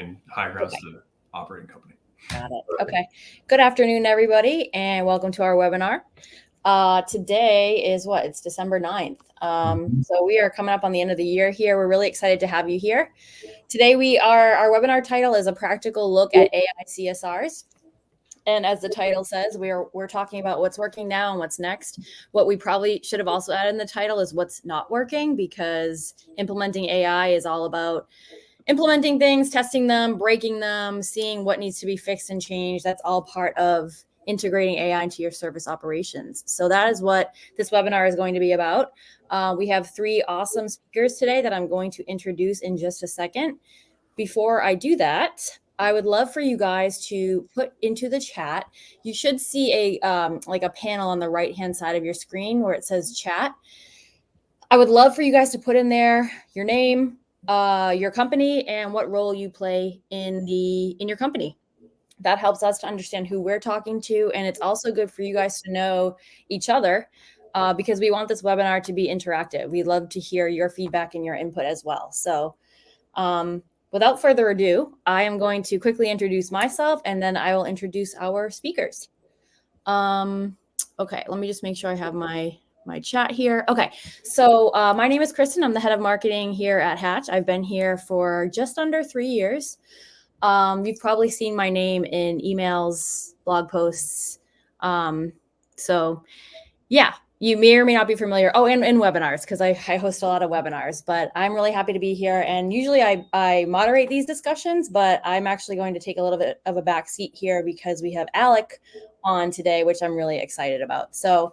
and Highground's the operating company. Got it. Okay. Good afternoon, everybody, and welcome to our webinar. Today is what? It's December 9th. So we are coming up on the end of the year here. We're really excited to have you here. Today our webinar title is a practical look at AI CSRs. And as the title says, we're talking about what's working now and what's next. What we probably should have also added in the title is what's not working, because implementing AI is all about implementing things, testing them, breaking them, seeing what needs to be fixed and changed. That's all part of integrating AI into your service operations. So that is what this webinar is going to be about. We have three awesome speakers today that I'm going to introduce in just a second. Before I do that, I would love for you guys to put into the chat. You should see like a panel on the right-hand side of your screen where it says chat. I would love for you guys to put in there your name, your company, and what role you play in your company. That helps us to understand who we're talking to, and it's also good for you guys to know each other because we want this webinar to be interactive. We'd love to hear your feedback and your input as well. So without further ado, I am going to quickly introduce myself, and then I will introduce our speakers. Okay, let me just make sure I have my chat here. Okay, so my name is Kristen. I'm the head of marketing here at Hatch. I've been here for just under 3 years. You've probably seen my name in emails, blog posts. So yeah, you may or may not be familiar. Oh, and webinars, because I host a lot of webinars, but I'm really happy to be here. And usually I moderate these discussions, but I'm actually going to take a little bit of a back seat here because we have Alec on today, which I'm really excited about. So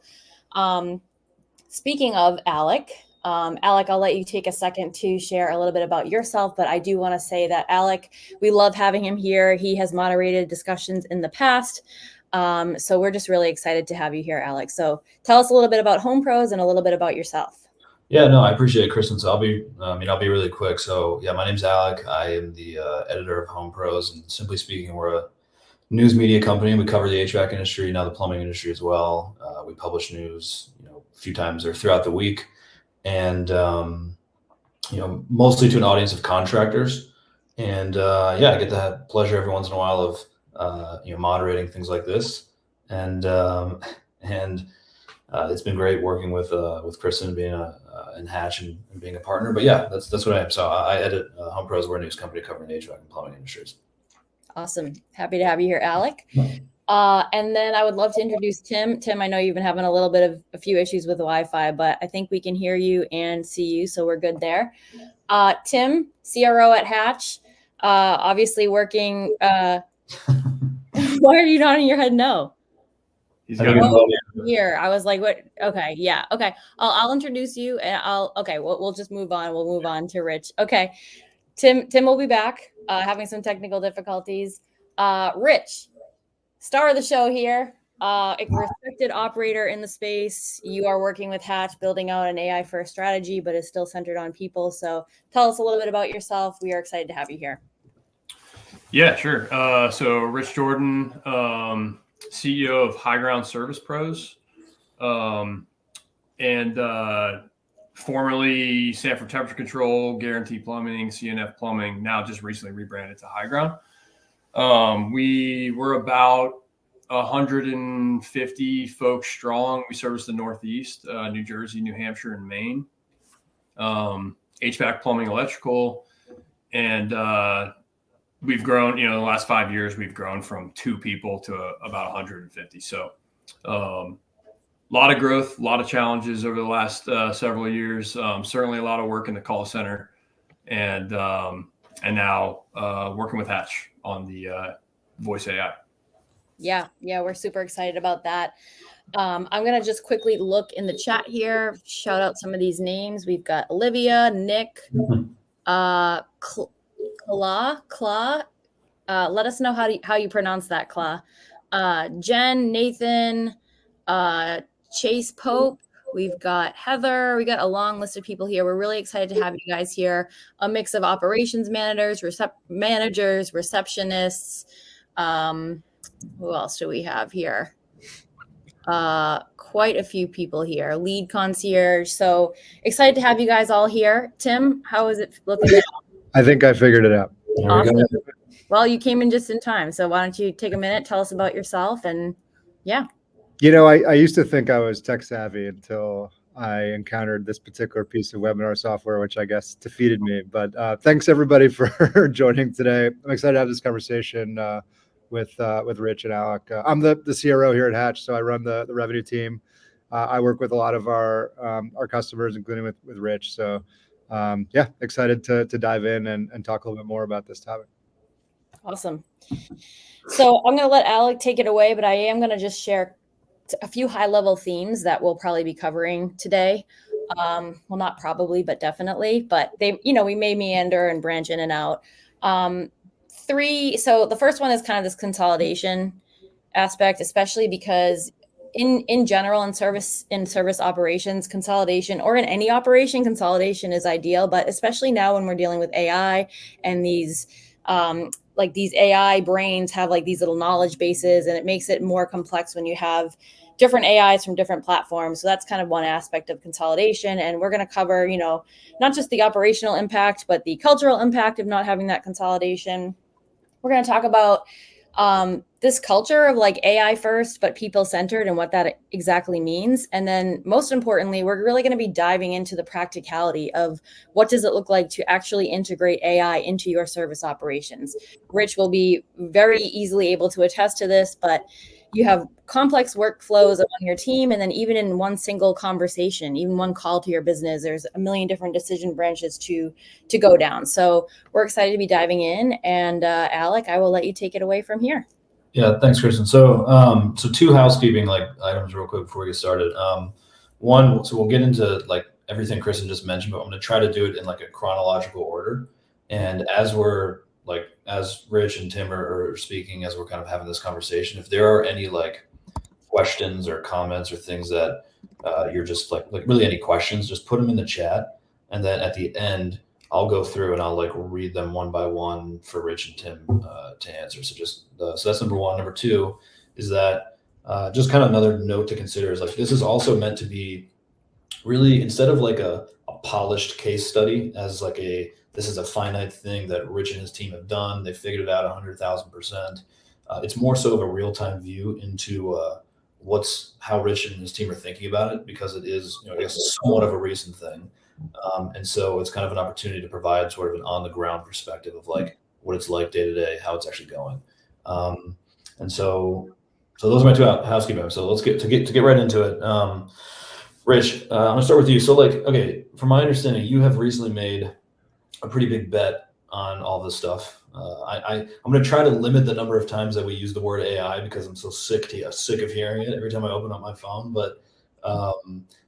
speaking of Alec, Alec, I'll let you take a second to share a little bit about yourself, but I do want to say that Alec, we love having him here. He has moderated discussions in the past. So we're just really excited to have you here, Alec. So tell us a little bit about Homepros and a little bit about yourself. Yeah, no, I appreciate it, Kristen. So I'll be really quick. So yeah, my name's Alec. I am the editor of Homepros, and simply speaking, we're a news media company. We cover the HVAC industry, now the plumbing industry as well. We publish news, a few times or throughout the week, and mostly to an audience of contractors. And yeah, I get the pleasure every once in a while of moderating things like this, and it's been great working with Kristen, being in Hatch and being a partner. But yeah, that's what I am. So I edit Homepros. We're a news company covering the HVAC and plumbing industries. Awesome. Happy to have you here, Alec. And then I would love to introduce Tim. Tim, I know you've been having a few issues with Wi-Fi, but I think we can hear you and see you, so we're good there. Tim, CRO at Hatch, obviously working. Why are you nodding your head? No. He's got here. I was like, what? Okay. Yeah. Okay. I'll introduce you, and we'll just move on. We'll move on to Rich. Okay. Tim will be back, having some technical difficulties. Rich, star of the show here, a respected operator in the space. You are working with Hatch, building out an AI first strategy, but is still centered on people. So tell us a little bit about yourself. We are excited to have you here. Yeah, sure. So Rich Jordan, CEO of Highground Service Pros, and formerly Sanford Temperature Control, Guarantee Plumbing, CNF Plumbing, now just recently rebranded to Highground. We were about 150 folks strong. We service the Northeast, New Jersey, New Hampshire, and Maine. HVAC, plumbing, electrical, and we've grown, the last 5 years, we've grown from 2 people to about 150. So a lot of growth, a lot of challenges over the last several years. Certainly a lot of work in the call center, and now working with Hatch on the voice AI. Yeah, we're super excited about that. I'm going to just quickly look in the chat here, shout out some of these names. We've got Olivia, Nick, Kla. Let us know how you pronounce that, Kla. Jen, Nathan, Chase Pope. We've got Heather. We got a long list of people here. We're really excited to have you guys here. A mix of operations managers, receptionists. Who else do we have here? Quite a few people here. Lead concierge. So excited to have you guys all here. Tim, how is it looking? I think I figured it out. Awesome. Well, you came in just in time. So why don't you take a minute, tell us about yourself, and yeah. I used to think I was tech savvy until I encountered this particular piece of webinar software, which I guess defeated me. But thanks everybody for joining today. I'm excited to have this conversation with Rich and Alec. I'm the CRO here at Hatch, so I run the revenue team. I work with a lot of our customers, including with Rich. So excited to dive in and talk a little bit more about this topic. Awesome. So I'm going to let Alec take it away, but I am going to just share a few high-level themes that we'll probably be covering today. Well, not probably, but definitely. But we may meander and branch in and out. So the first one is kind of this consolidation aspect, especially because in general, in service operations, consolidation, or in any operation, consolidation is ideal. But especially now when we're dealing with AI and these these AI brains have like these little knowledge bases, and it makes it more complex when you have different AIs from different platforms. So that's kind of one aspect of consolidation. And we're going to cover, not just the operational impact, but the cultural impact of not having that consolidation. We're going to talk about this culture of like AI first, but people centered, and what that exactly means. And then most importantly, we're really going to be diving into the practicality of what does it look like to actually integrate AI into your service operations. Rich will be very easily able to attest to this, but you have complex workflows among your team. And then even in one single conversation, even one call to your business, there's a million different decision branches to go down. So we're excited to be diving in. And Alec, I will let you take it away from here. Yeah, thanks, Kristen. So two housekeeping items real quick before we get started. One, so we'll get into like everything Kristen just mentioned, but I'm going to try to do it in like a chronological order. And as Rich and Tim are speaking, as we're kind of having this conversation, if there are any like questions or comments or things that you're just like really any questions, just put them in the chat. And then at the end, I'll go through and I'll like read them one by one for Rich and Tim to answer. So that's number one. Number two is that just kind of another note to consider is like, this is also meant to be really, instead of like a polished case study as like this is a finite thing that Rich and his team have done. They figured it out 100,000%. It's more so of a real-time view into how Rich and his team are thinking about it, because it is, I guess, somewhat of a recent thing. And so it's kind of an opportunity to provide sort of an on-the-ground perspective of like what it's like day to day, how it's actually going. And so those are my two housekeeping. So let's get right into it. Rich, I'm gonna start with you. So from my understanding, you have recently made a pretty big bet on all this stuff. I'm going to try to limit the number of times that we use the word AI, because I'm so sick of hearing it every time I open up my phone. But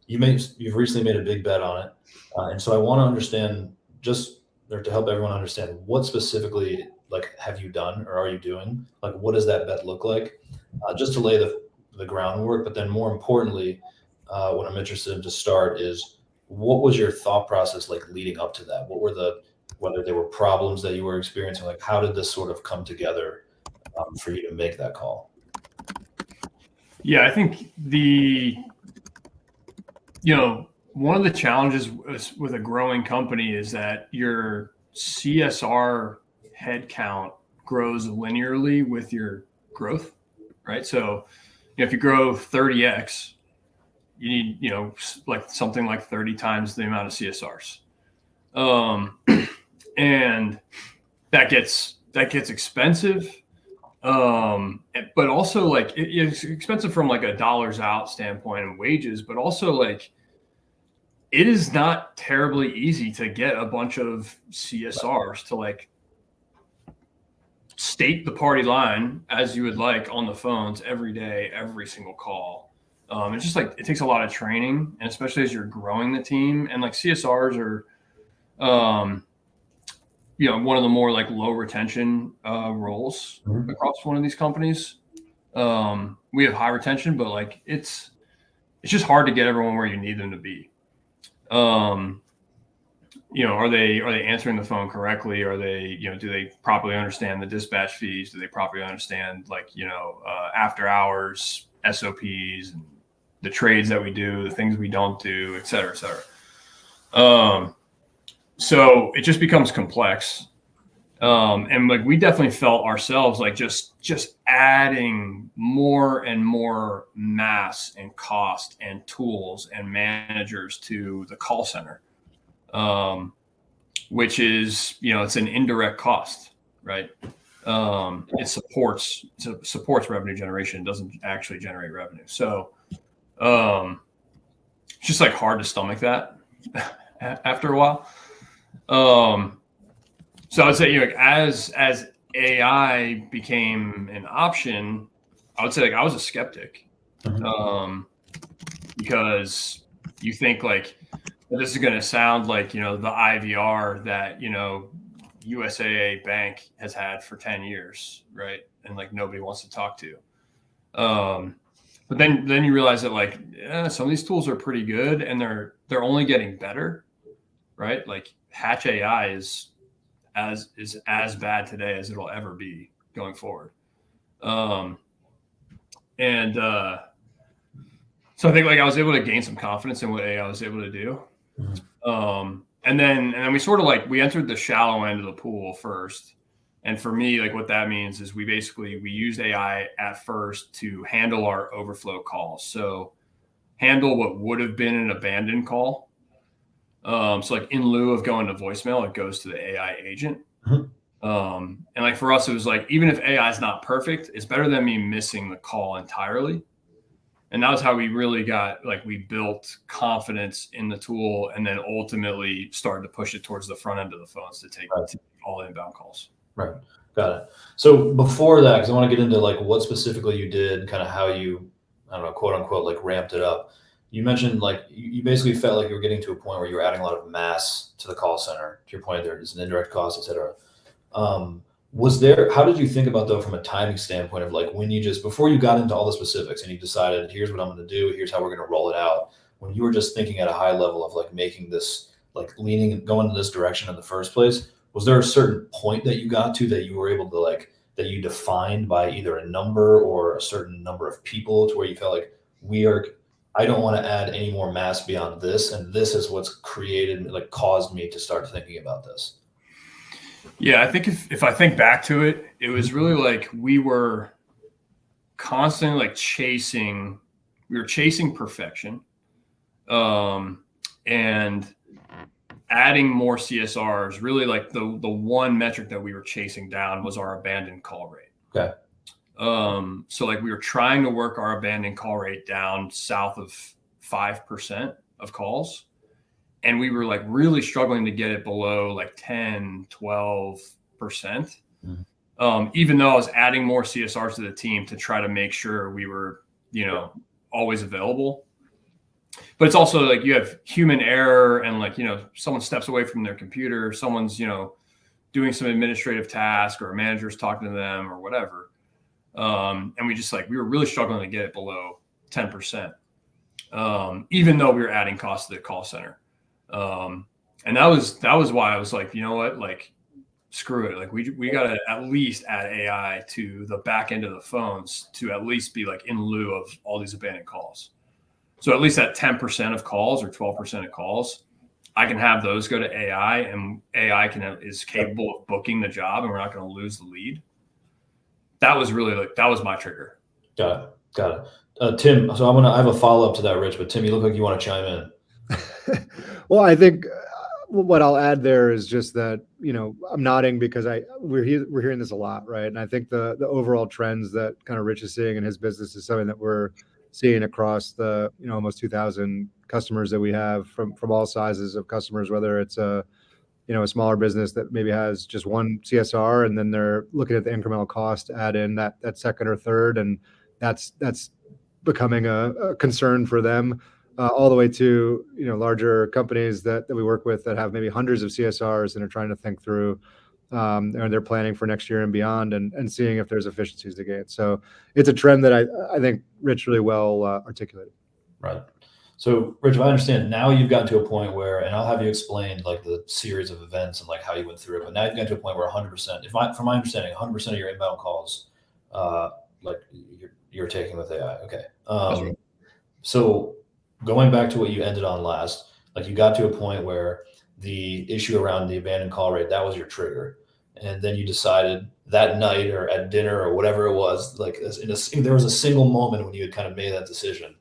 you've recently made a big bet on it, and so I want to understand, to help everyone understand, what specifically have you done or are you doing? Like, what does that bet look like? Just to lay the groundwork, but then more importantly, what I'm interested in to start is, what was your thought process like leading up to that? Whether there were problems that you were experiencing, like how did this sort of come together for you to make that call? Yeah, I think one of the challenges with a growing company is that your CSR headcount grows linearly with your growth, right? So if you grow 30x, you need, something like 30 times the amount of CSRs. And that gets expensive. But also it's expensive from like a dollars out standpoint and wages, but also it is not terribly easy to get a bunch of CSRs to state the party line as you would like on the phones every day, every single call. It's just it takes a lot of training, and especially as you're growing the team, and CSRs are, one of the more low retention roles across one of these companies. We have high retention, but it's just hard to get everyone where you need them to be. Are they answering the phone correctly? Are they, do they properly understand the dispatch fees? Do they properly understand after hours SOPs and the trades that we do, the things we don't do, et cetera, et cetera. So it just becomes complex. And like, we definitely felt ourselves like just adding more and more mass and cost and tools and managers to the call center, which is, it's an indirect cost, right? It supports revenue generation. It doesn't actually generate revenue. So it's just like hard to stomach that after a while. So I would say, as AI became an option, I would say like I was a skeptic, because you think like this is going to sound like, the IVR that, USAA Bank has had for 10 years, right? And like nobody wants to talk to. But then you realize that like some of these tools are pretty good and they're only getting better, right? Like Hatch AI is as bad today as it'll ever be going forward. So I think like I was able to gain some confidence in what AI was able to do. And then we sort of like, we entered the shallow end of the pool first. And for me, like what that means is we used AI at first to handle our overflow calls. So handle what would have been an abandoned call. So like in lieu of going to voicemail, it goes to the AI agent. And like for us, it was like, even if AI is not perfect, it's better than me missing the call entirely. And that was how we really we built confidence in the tool, and then ultimately started to push it towards the front end of the phones to take all inbound calls. Right. Got it. So before that, because I want to get into like what specifically you did, kind of how you, I don't know, quote unquote, like ramped it up. You mentioned like you basically felt like you were getting to a point where you were adding a lot of mass to the call center. To your point, there is an indirect cost, et cetera. How did you think about though, from a timing standpoint of like when before you got into all the specifics and you decided, here's what I'm going to do, here's how we're going to roll it out, when you were just thinking at a high level of like making this, like leaning and going in this direction in the first place, was there a certain point that you got to that you were able to like, that you defined by either a number or a certain number of people to where you felt like I don't want to add any more mass beyond this, and this is what's caused me to start thinking about this? Yeah, I think if I think back to it, it was really like we were constantly like chasing perfection, and adding more CSRs. Really, like the one metric that we were chasing down was our abandoned call rate. Okay. So like we were trying to work our abandoned call rate down south of 5% of calls. And we were like really struggling to get it below like 10, 12%. Even though I was adding more CSRs to the team to try to make sure we were, always available. But it's also like you have human error and like, someone steps away from their computer, someone's, doing some administrative task, or a manager's talking to them or whatever. And we were really struggling to get it below 10%, even though we were adding costs to the call center. And that was why I was like, you know what, like, screw it. Like we got to at least add AI to the back end of the phones to at least be like in lieu of all these abandoned calls. So at least that 10% of calls or 12% of calls, I can have those go to AI, and AI is capable of booking the job, and we're not going to lose the lead. That was really that was my trigger. Got it. Tim, so I have a follow-up to that, Rich, but Tim, you look like you want to chime in. Well, I think what I'll add there is just that, I'm nodding because we're hearing this a lot, right? And I think the overall trends that kind of Rich is seeing in his business is something that we're seeing across the, almost 2,000 customers that we have from all sizes of customers, whether it's a smaller business that maybe has just one CSR, and then they're looking at the incremental cost to add in that second or third, and that's becoming a concern for them, all the way to larger companies that we work with that have maybe hundreds of CSRs and are trying to think through, and they're planning for next year and beyond, and seeing if there's efficiencies to gain. So it's a trend that I think Rich really well articulated. Right. So Rich, if I understand, now you've gotten to a point where, and I'll have you explain like the series of events and like how you went through it, but now you've gotten to a point where 100%, from my understanding, 100% of your inbound calls, like you're taking with AI. Okay. Right. So going back to what you ended on last, like you got to a point where the issue around the abandoned call rate, that was your trigger. and then you decided that night or at dinner or whatever it was, like there was a single moment when you had kind of made that decision.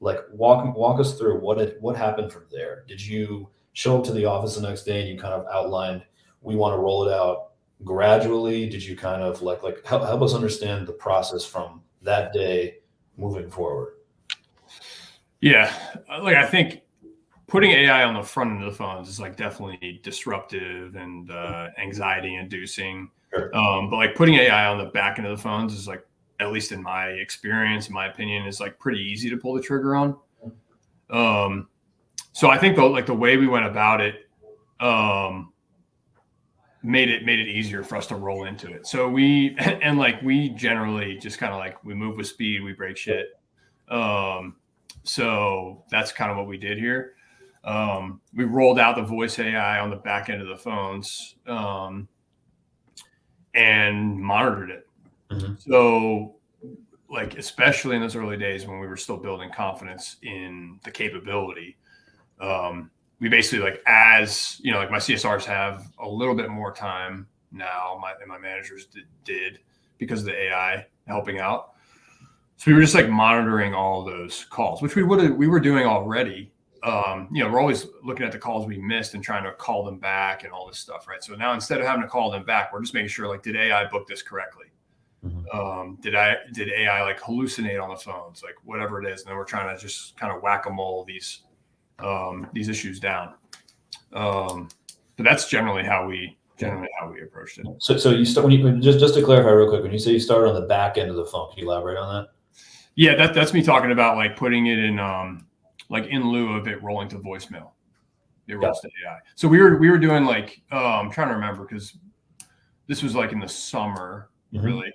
Like walk us through what happened from there. Did you show up to the office the next day and you kind of outlined, we want to roll it out gradually? Did you kind of like help us understand the process from that day moving forward? Yeah, like I think putting AI on the front end of the phones is like definitely disruptive and anxiety inducing. Sure. But like putting AI on the back end of the phones is like, at least in my experience, in my opinion, is like pretty easy to pull the trigger on. So I think the way we went about it made it easier for us to roll into it. So we generally just kind of like, we move with speed, we break shit. So that's kind of what we did here. We rolled out the voice AI on the back end of the phones and monitored it. Mm-hmm. So like, especially in those early days when we were still building confidence in the capability, we basically, like, as you know, like my CSRs have a little bit more time now, my managers did because of the AI helping out. So we were just like monitoring all of those calls, which we were doing already. We're always looking at the calls we missed and trying to call them back and all this stuff, right? So now instead of having to call them back, we're just making sure, like, did AI book this correctly? Mm-hmm. Did AI like hallucinate on the phones, like whatever it is? And then we're trying to just kind of whack-a-mole these issues down. But that's generally how we approached it. So you start, when you just to clarify real quick, when you say you started on the back end of the phone, can you elaborate on that? Yeah, that's me talking about like putting it in like in lieu of it rolling to voicemail. It rolls to AI. So we were doing like I'm trying to remember because this was like in the summer, mm-hmm. really.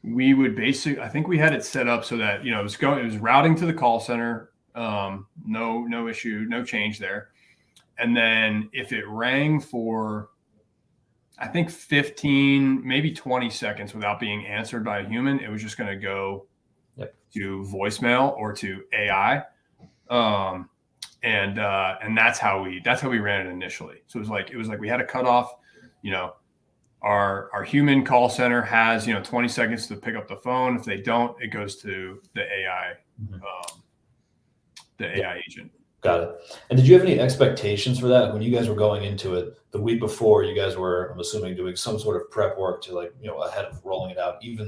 We would basically, I think we had it set up so that, it was routing to the call center. No issue, no change there. And then if it rang for, I think 15, maybe 20 seconds without being answered by a human, it was just going to go to voicemail or to AI. And that's how we ran it initially. So it was like we had a cutoff, our human call center has, 20 seconds to pick up the phone. If they don't, it goes to the AI, mm-hmm. AI agent. Got it. And did you have any expectations for that when you guys were going into it the week before? You guys were, I'm assuming, doing some sort of prep work to ahead of rolling it out, even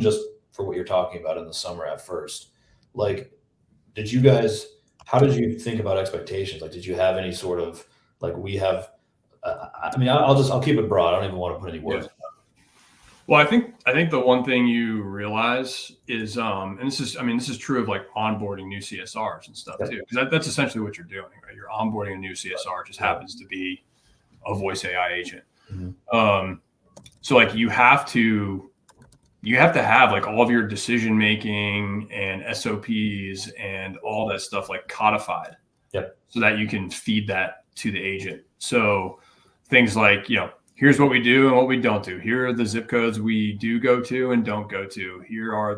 just for what you're talking about in the summer at first. Like, how did you think about expectations? Like, did you have any sort of I'll keep it broad. I don't even want to put any words. Yeah. Well, I think the one thing you realize is, and this is true of like onboarding new CSRs and stuff too, because that's essentially what you're doing, right? You're onboarding a new CSR, just happens to be a voice AI agent. Mm-hmm. So like you have to have like all of your decision making and SOPs and all that stuff like codified, so that you can feed that to the agent. So things like, here's what we do and what we don't do. Here are the zip codes we do go to and don't go to. Here are our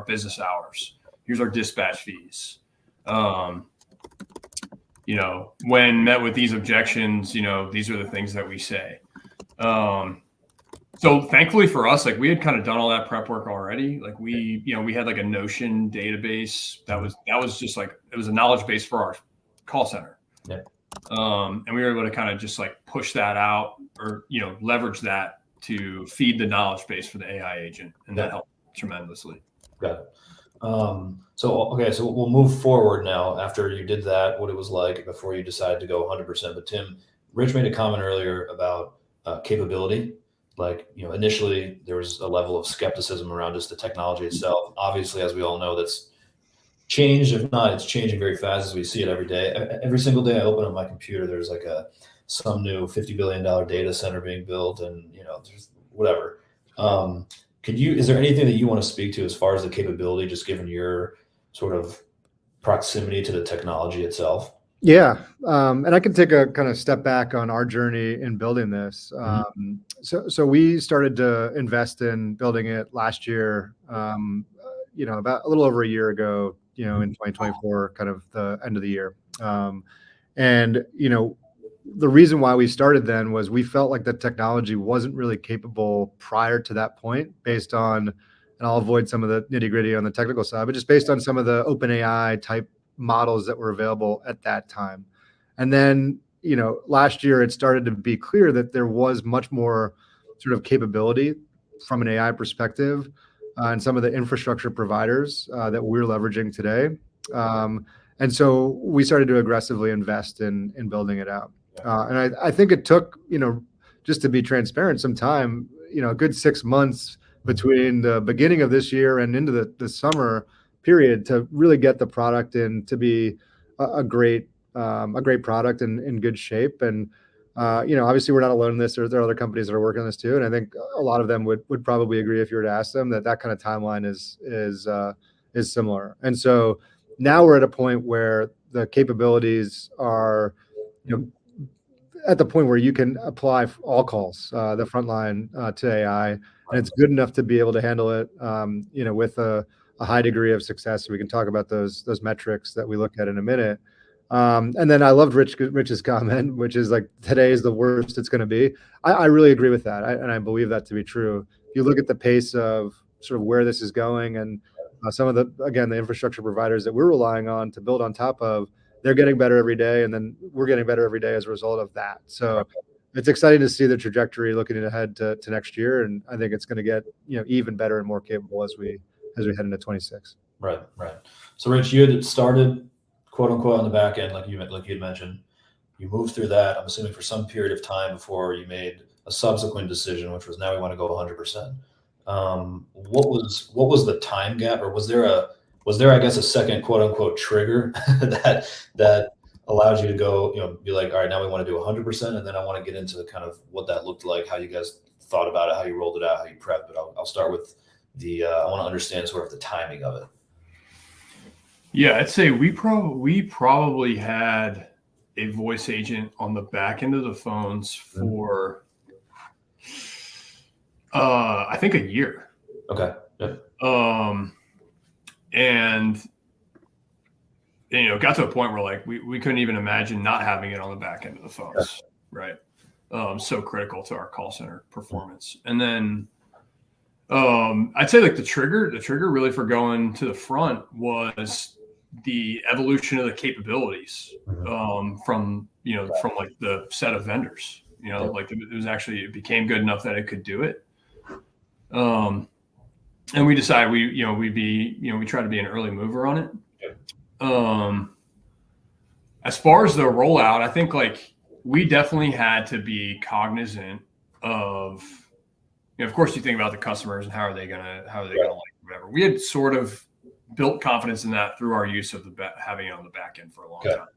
business hours. Here's our dispatch fees. When met with these objections, these are the things that we say. So thankfully for us, like we had kind of done all that prep work already. Like we had like a Notion database that was just like, it was a knowledge base for our call center. Yeah. And we were able to kind of just like push that out or, leverage that to feed the knowledge base for the AI agent. And that helped tremendously. Got it. So we'll move forward now after you did that, what it was like before you decided to go 100%. But Tim, Rich made a comment earlier about capability. Like, initially there was a level of skepticism around just the technology itself. Obviously, as we all know, that's changed. If not, it's changing very fast as we see it every day. Every single day I open up my computer, there's like some new $50 billion data center being built, and there's whatever. Is there anything that you want to speak to as far as the capability, just given your sort of proximity to the technology itself? Yeah. And I can take a kind of step back on our journey in building this. Mm-hmm. So we started to invest in building it last year, about a little over a year ago, in 2024, kind of the end of the year. And the reason why we started then was we felt like the technology wasn't really capable prior to that point, based on, and I'll avoid some of the nitty gritty on the technical side, but just based on some of the OpenAI type models that were available at that time. And then, last year it started to be clear that there was much more sort of capability from an AI perspective, and some of the infrastructure providers that we're leveraging today. And so we started to aggressively invest in building it out. And I think it took, just to be transparent, some time, a good 6 months between the beginning of this year and into the summer period to really get the product in to be a great product and in good shape. And obviously we're not alone in this. There are other companies that are working on this too, and I think a lot of them would probably agree if you were to ask them that kind of timeline is similar. And so now we're at a point where the capabilities are, at the point where you can apply all calls, the frontline to AI, and it's good enough to be able to handle it, with a high degree of success. So we can talk about those metrics that we look at in a minute. And then I loved Rich's comment, which is like, today is the worst it's going to be. I really agree with that. And I believe that to be true. If you look at the pace of sort of where this is going, and some of the infrastructure providers that we're relying on to build on top of, they're getting better every day. And then we're getting better every day as a result of that. So it's exciting to see the trajectory looking ahead to next year. And I think it's going to get, even better and more capable as we head into 26. Right. So Rich, you had started, quote unquote, on the back end, like you had mentioned. You moved through that, I'm assuming, for some period of time before you made a subsequent decision, which was, now we want to go 100%. What was the time gap, or was there I guess a second, quote unquote, trigger that allowed you to go, be like, all right, now we want to do 100%, and then I want to get into kind of what that looked like, how you guys thought about it, how you rolled it out, how you prepped. But I'll start with I want to understand sort of the timing of it. Yeah, I'd say we probably had a voice agent on the back end of the phones for I think a year. Okay. Yep. And got to a point where like we couldn't even imagine not having it on the back end of the phones, right? So critical to our call center performance. And then I'd say like the trigger really for going to the front was the evolution of the capabilities from like the set of vendors. Like it became good enough that it could do it. And we decided we try to be an early mover on it. As far as the rollout, I think like we definitely had to be cognizant of, of course you think about the customers and how are they gonna like whatever. We had sort of built confidence in that through our use of having it on the back end for a long time.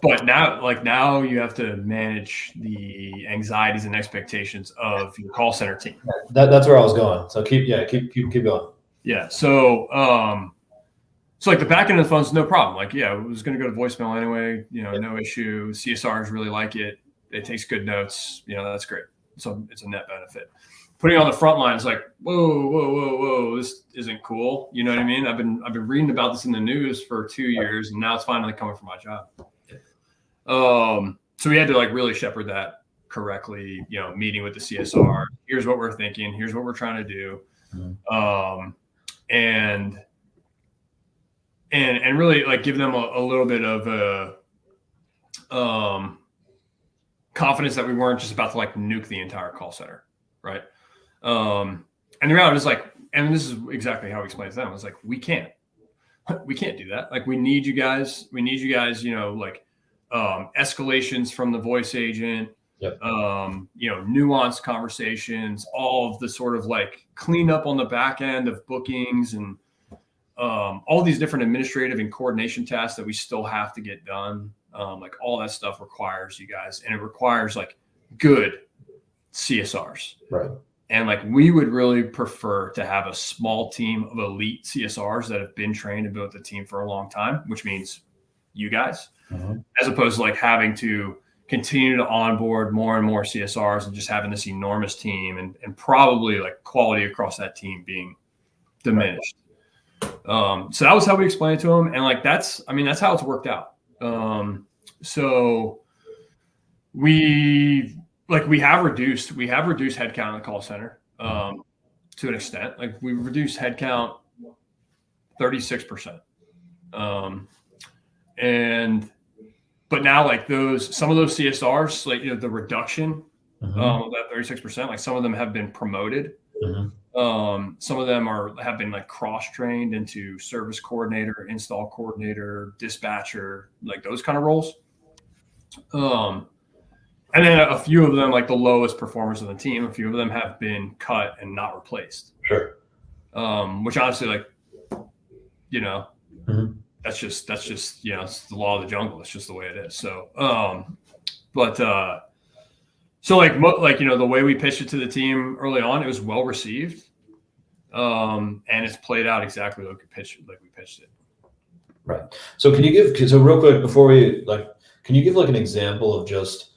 But now you have to manage the anxieties and expectations of your call center team. That's where I was going. So keep going. Yeah. So like the back end of the phone's no problem. Like, it was going to go to voicemail anyway, no issue. CSRs really like it. It takes good notes. That's great. So it's a net benefit. Putting it on the front line is like, whoa, this isn't cool. You know what I mean? I've been reading about this in the news for 2 years, and now it's finally coming from my job. So we had to like really shepherd that correctly, meeting with the CSR. Here's what we're thinking. Here's what we're trying to do. And really like give them a little bit of a confidence that we weren't just about to like nuke the entire call center. Right. And the reality is like, and this is exactly how we explained to them. It was like, we can't do that. Like, we need you guys, like, escalations from the voice agent, nuanced conversations, all of the sort of like cleanup on the back end of bookings and all these different administrative and coordination tasks that we still have to get done. Like all that stuff requires you guys, and it requires like good CSRs. Right. And like, we would really prefer to have a small team of elite CSRs that have been trained and built the team for a long time, which means you guys, as opposed to like having to continue to onboard more and more CSRs and just having this enormous team and probably like quality across that team being diminished. So that was how we explained it to them. And like, that's how it's worked out. So we have reduced headcount in the call center to an extent. Like we've reduced headcount 36%. But now like some of those CSRs, like, the reduction of that 36%, like some of them have been promoted. Some of them have been like cross-trained into service coordinator, install coordinator, dispatcher, like those kind of roles. And then a few of them, like the lowest performers of the team, a few of them have been cut and not replaced. Sure. Which honestly, like, that's just, it's the law of the jungle. It's just the way it is. So, so the way we pitched it to the team early on, it was well received. And it's played out exactly like we pitched it. Right. So real quick before can you give like an example of just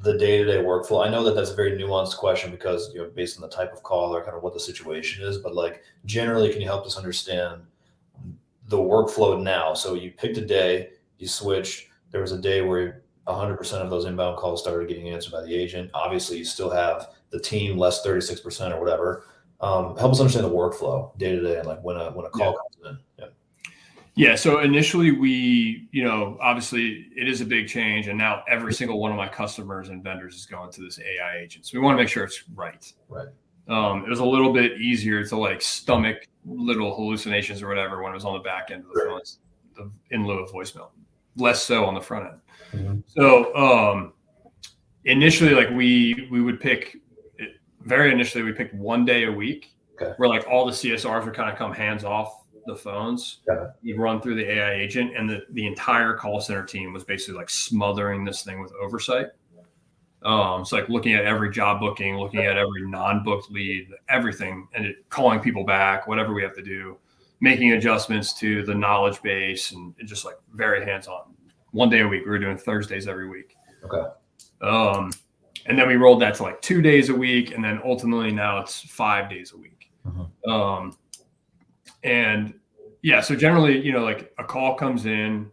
the day-to-day workflow? I know that that's a very nuanced question because, based on the type of call or kind of what the situation is, but like generally, can you help us understand the workflow now? So you picked a day, you switched, there was a day where 100% of those inbound calls started getting answered by the agent. Obviously you still have the team less 36% or whatever. Help us understand the workflow day to day and like when a call comes in. Yeah. So initially we, obviously it is a big change, and now every single one of my customers and vendors is going to this AI agent. So we want to make sure it's right. Right. It was a little bit easier to like stomach little hallucinations or whatever when it was on the back end of the phone, in lieu of voicemail, less so on the front end. So initially, like we would pick, we picked 1 day a week where like all the CSRs would kind of come hands off the phones. You'd run through the AI agent, and the entire call center team was basically like smothering this thing with oversight. So like looking at every job booking, looking at every non-booked lead, everything, and calling people back, whatever we have to do, making adjustments to the knowledge base, and just like very hands-on. 1 day a week. We were doing Thursdays every week. And then we rolled that to like 2 days a week. And then ultimately now it's 5 days a week. And yeah, so generally, like a call comes in,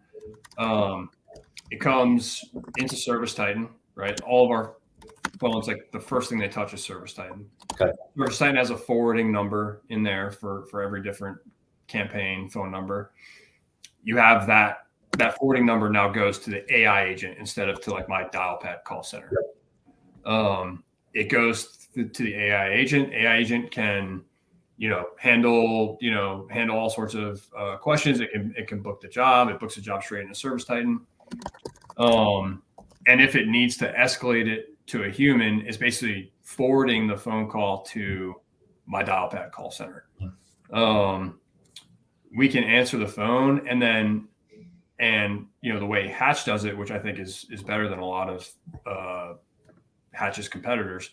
it comes into Service Titan, right? All of our phones, like the first thing they touch is Service Titan. Service Titan has a forwarding number in there for every different campaign phone number. You have that forwarding number now goes to the AI agent instead of to like my dial pad call center. It goes to the AI agent. AI agent can, handle all sorts of questions. It can book the job. It books the job straight into Service Titan. And if it needs to escalate it to a human, it's basically forwarding the phone call to my dial pad call center. We can answer the phone, and the way Hatch does it, which I think is better than a lot of Hatch's competitors,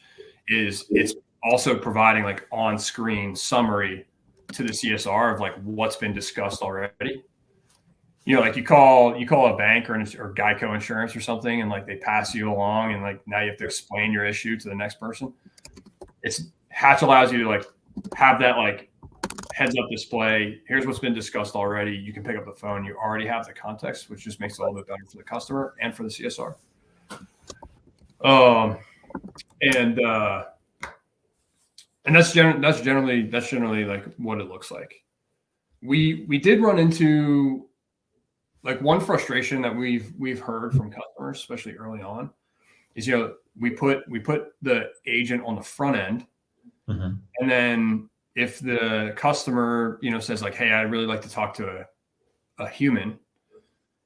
is it's also providing like on-screen summary to the CSR of like what's been discussed already. Like you call a bank or Geico Insurance or something, and like they pass you along, and like now you have to explain your issue to the next person. Hatch allows you to like have that like heads up display. Here's what's been discussed already. You can pick up the phone. You already have the context, which just makes it a little bit better for the customer and for the CSR. And that's generally like what it looks like. We did run into like one frustration that we've heard from customers, especially early on, is we put the agent on the front end, and then if the customer says like, hey, I'd really like to talk to a human,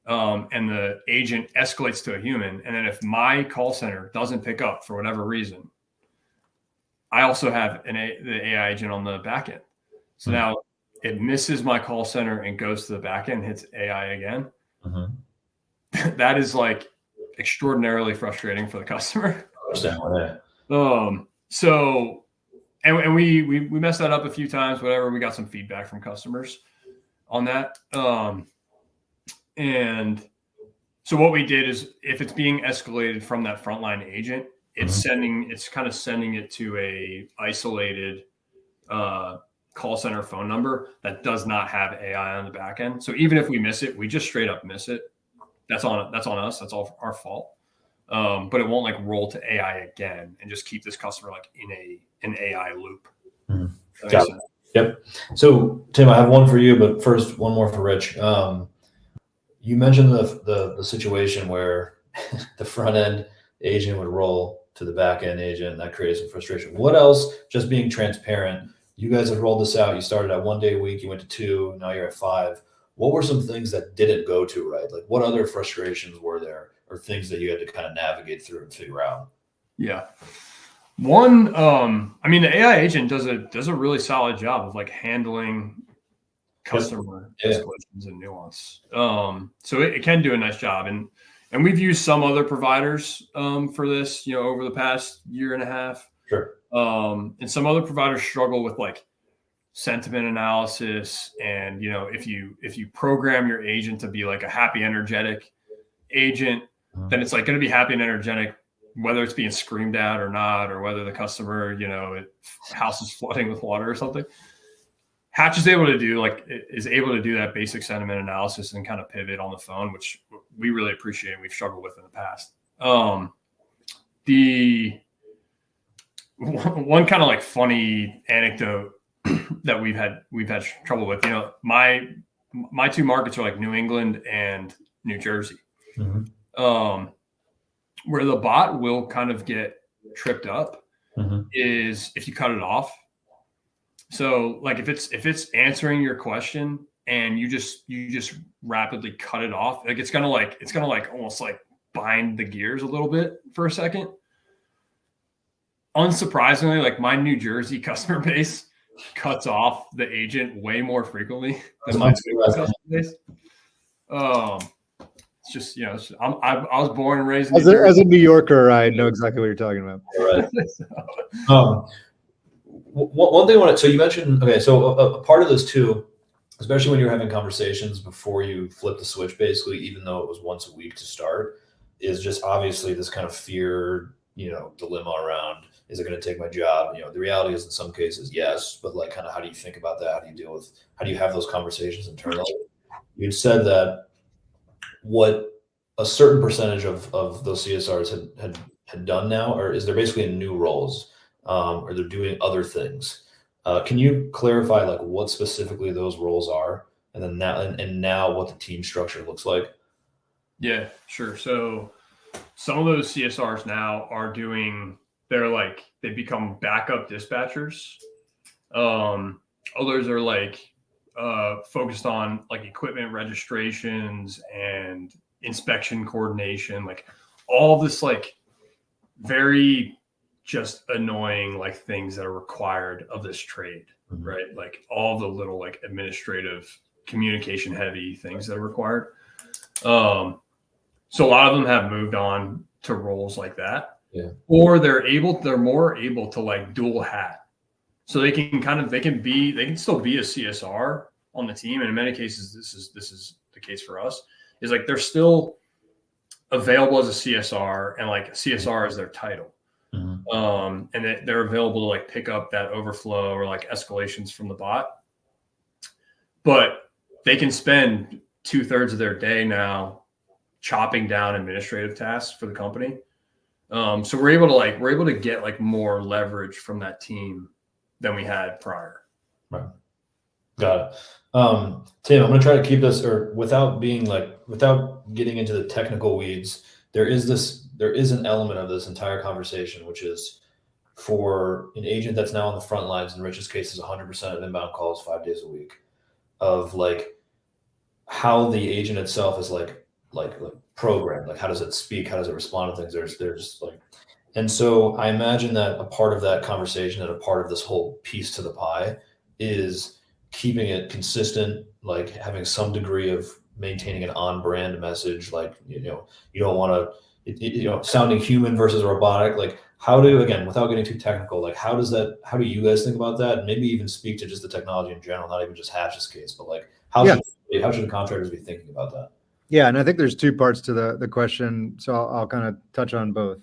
and the agent escalates to a human, and then if my call center doesn't pick up for whatever reason, I also have the AI agent on the back end. So now it misses my call center and goes to the back end, hits AI again. That is like extraordinarily frustrating for the customer. So, and we messed that up a few times, whatever. We got some feedback from customers on that. And so what we did is, if it's being escalated from that frontline agent, it's kind of sending it to a isolated call center phone number that does not have AI on the back end. So even if we miss it, we just straight up miss it. that's on us. That's all our fault. But it won't like roll to AI again and just keep this customer like in an AI loop. Got it. Yep. So Tim, I have one for you, but first one more for Rich. You mentioned the situation where the front end agent would roll to the back end agent, and that creates some frustration. What else? Just being transparent. You guys have rolled this out. You started at 1 day a week. You went to 2. Now you're at 5. What were some things that didn't go to right? Like what other frustrations were there, or things that you had to kind of navigate through and figure out? Yeah. One, I mean, the AI agent does a really solid job of like handling customer escalations and nuance. So it can do a nice job, and we've used some other providers for this, over the past year and a half. Sure. And some other providers struggle with like sentiment analysis, and if you program your agent to be like a happy, energetic agent, then it's like going to be happy and energetic whether it's being screamed at or not, or whether the customer, house is flooding with water or something. Hatch is able to do that basic sentiment analysis and kind of pivot on the phone, which we really appreciate and we've struggled with in the past. The one kind of like funny anecdote that we've had trouble with, my 2 markets are like New England and New Jersey. Where the bot will kind of get tripped up is if you cut it off. So like if it's answering your question and you just rapidly cut it off, like it's gonna almost like bind the gears a little bit for a second. Unsurprisingly, like my New Jersey customer base cuts off the agent way more frequently than my customer base. It's just, I was born and raised in New Jersey. As a New Yorker, I know exactly what you're talking about. Right. One thing I want to, so you mentioned, okay, so a part of this too, especially when you're having conversations before you flip the switch, basically, even though it was once a week to start, is just obviously this kind of fear, dilemma around, is it going to take my job? The reality is in some cases, yes, but like kind of how do you think about that? How do you have those conversations internally? You'd said that what a certain percentage of those CSRs had done now, or is they're basically in new roles, or they're doing other things. Can you clarify like what specifically those roles are, and then now what the team structure looks like? Yeah, sure. So some of those CSRs now are they become backup dispatchers. Others are like focused on like equipment registrations and inspection coordination, like all this like very just annoying like things that are required of this trade, right? Like all the little like administrative communication heavy things that are required. So a lot of them have moved on to roles like that, or they're more able to like dual hat. So they can still be a CSR on the team. And in many cases, this is the case for us, is like they're still available as a CSR, and like CSR is their title. And they're available to like pick up that overflow or like escalations from the bot. But they can spend 2/3 of their day now chopping down administrative tasks for the company. So we're able to get like more leverage from that team than we had prior. Right. Got it. Tim, I'm going to try to keep this, or without getting into the technical weeds, there is an element of this entire conversation, which is for an agent that's now on the front lines, in Rich's case is 100% of inbound calls 5 days a week, of like how the agent itself is like programmed, like how does it speak, how does it respond to things. There's like, and so I imagine that a part of that conversation and a part of this whole piece to the pie is keeping it consistent, like having some degree of maintaining an on-brand message, like, you don't want to, sounding human versus robotic, like again, without getting too technical, like how do you guys think about that? And maybe even speak to just the technology in general, not even just Hatch's case, but like how should the contractors be thinking about that? Yeah, and I think there's 2 parts to the question, so I'll kind of touch on both.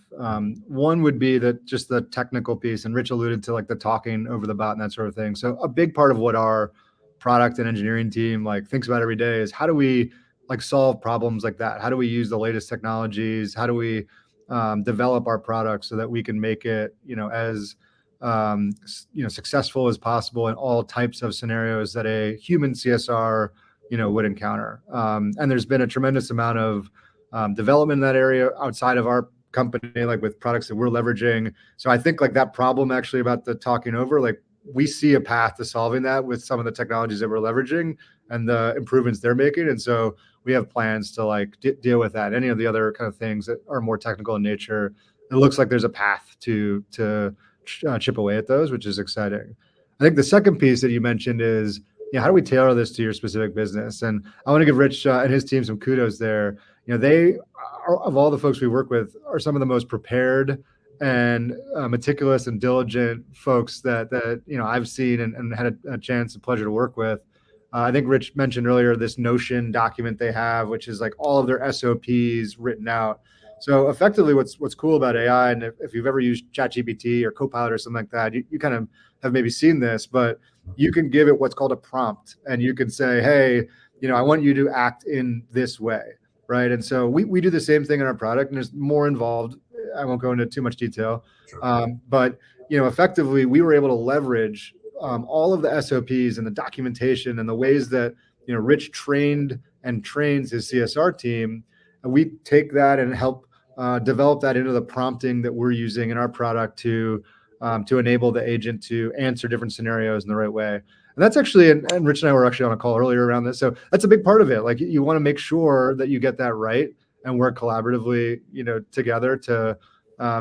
One would be that just the technical piece, and Rich alluded to like the talking over the bot and that sort of thing. So a big part of what our product and engineering team like thinks about every day is how do we like solve problems like that? How do we use the latest technologies? How do we develop our products so that we can make it, as successful as possible in all types of scenarios that a human CSR, would encounter. And there's been a tremendous amount of development in that area outside of our company, like with products that we're leveraging. So I think like that problem actually about the talking over, like we see a path to solving that with some of the technologies that we're leveraging and the improvements they're making. And so we have plans to like deal with that. Any of the other kind of things that are more technical in nature, it looks like there's a path to chip away at those, which is exciting. I think the second piece that you mentioned is, how do we tailor this to your specific business? And I want to give Rich and his team some kudos there. They are, of all the folks we work with, are some of the most prepared and meticulous and diligent folks that I've seen and had a chance and pleasure to work with. I think Rich mentioned earlier this Notion document they have, which is like all of their SOPs written out. So effectively, what's cool about AI, and if you've ever used ChatGPT or Copilot or something like that, you kind of have maybe seen this, but you can give it what's called a prompt, and you can say, hey, I want you to act in this way, right? And so we do the same thing in our product, and there's more involved. I won't go into too much detail, but effectively, we were able to leverage all of the SOPs and the documentation and the ways that Rich trained and trains his CSR team, and we take that and help develop that into the prompting that we're using in our product to enable the agent to answer different scenarios in the right way. And that's actually, and Rich and I were actually on a call earlier around this. So that's a big part of it. Like you want to make sure that you get that right and work collaboratively, together to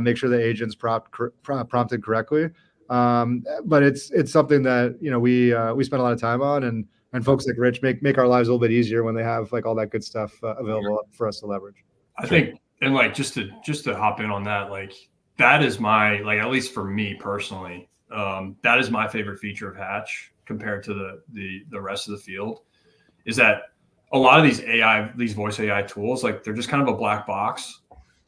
make sure the agent's prompted correctly. But it's something that, we spend a lot of time on, and folks like Rich make our lives a little bit easier when they have like all that good stuff available for us to leverage. I think, and like, just to hop in on that, like that is my, like, at least for me personally, that is my favorite feature of Hatch compared to the rest of the field, is that a lot of these voice AI tools, like they're just kind of a black box.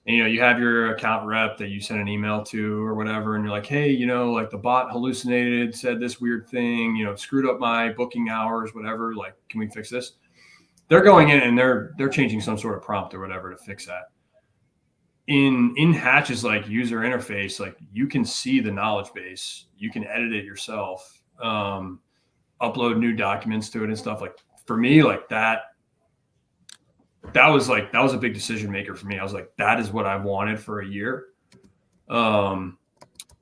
And, you have your account rep that you send an email to or whatever, and you're like, hey, like the bot hallucinated, said this weird thing, screwed up my booking hours, whatever. Like, can we fix this? They're going in and they're changing some sort of prompt or whatever to fix that. In Hatch's like user interface, like you can see the knowledge base, you can edit it yourself, upload new documents to it and stuff. Like for me, like that was a big decision maker for me. I was like, that is what I wanted for a year. And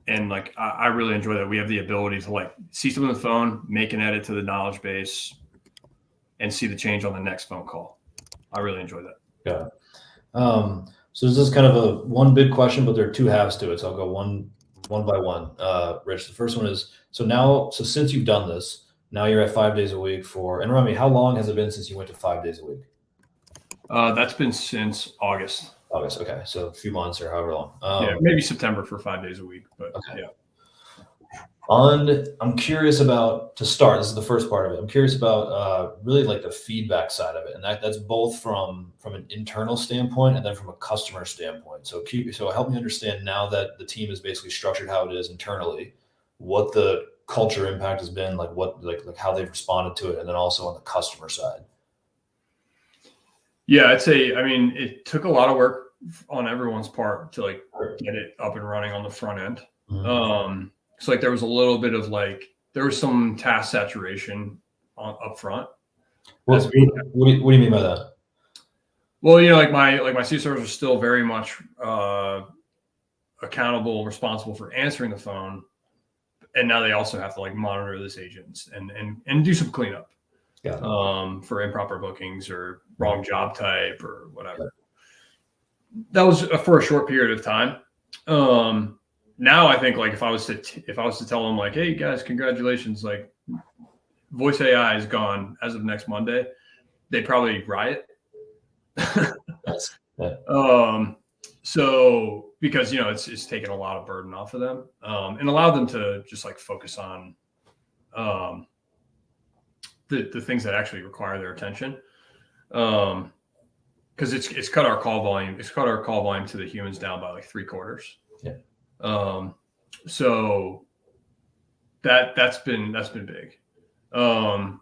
like, I really enjoy that. We have the ability to like see something on the phone, make an edit to the knowledge base, and see the change on the next phone call. I really enjoy that. Yeah. So this is kind of a one big question, but there are two halves to it. So I'll go one by one. Rich, the first one is, so since you've done this, now you're at 5 days a week and remind me, how long has it been since you went to 5 days a week? That's been since August. August. Okay. So a few months or however long. Maybe September for 5 days a week, but okay. Yeah. I'm curious about, to start, this is the first part of it. I'm curious about really like the feedback side of it. And that's both from an internal standpoint and then from a customer standpoint. So help me understand, now that the team is basically structured how it is internally, what the culture impact has been, like how they've responded to it, and then also on the customer side. Yeah, it took a lot of work on everyone's part to like get it up and running on the front end. Mm-hmm. So like there was a little bit of there was some task saturation up front. What do you mean by that? Well, like my CSRs are still very much accountable, responsible for answering the phone, and now they also have to like monitor this agent and do some cleanup. Yeah. For improper bookings or wrong job type or whatever. That was for a short period of time. Now I think like if I was to tell them like, hey guys, congratulations, like voice AI is gone as of next Monday, they'd probably riot. So because it's taken a lot of burden off of them, and allowed them to just like focus on the things that actually require their attention. Because it's cut our call volume. It's cut our call volume to the humans down by like 3/4. Yeah. So that's been big. On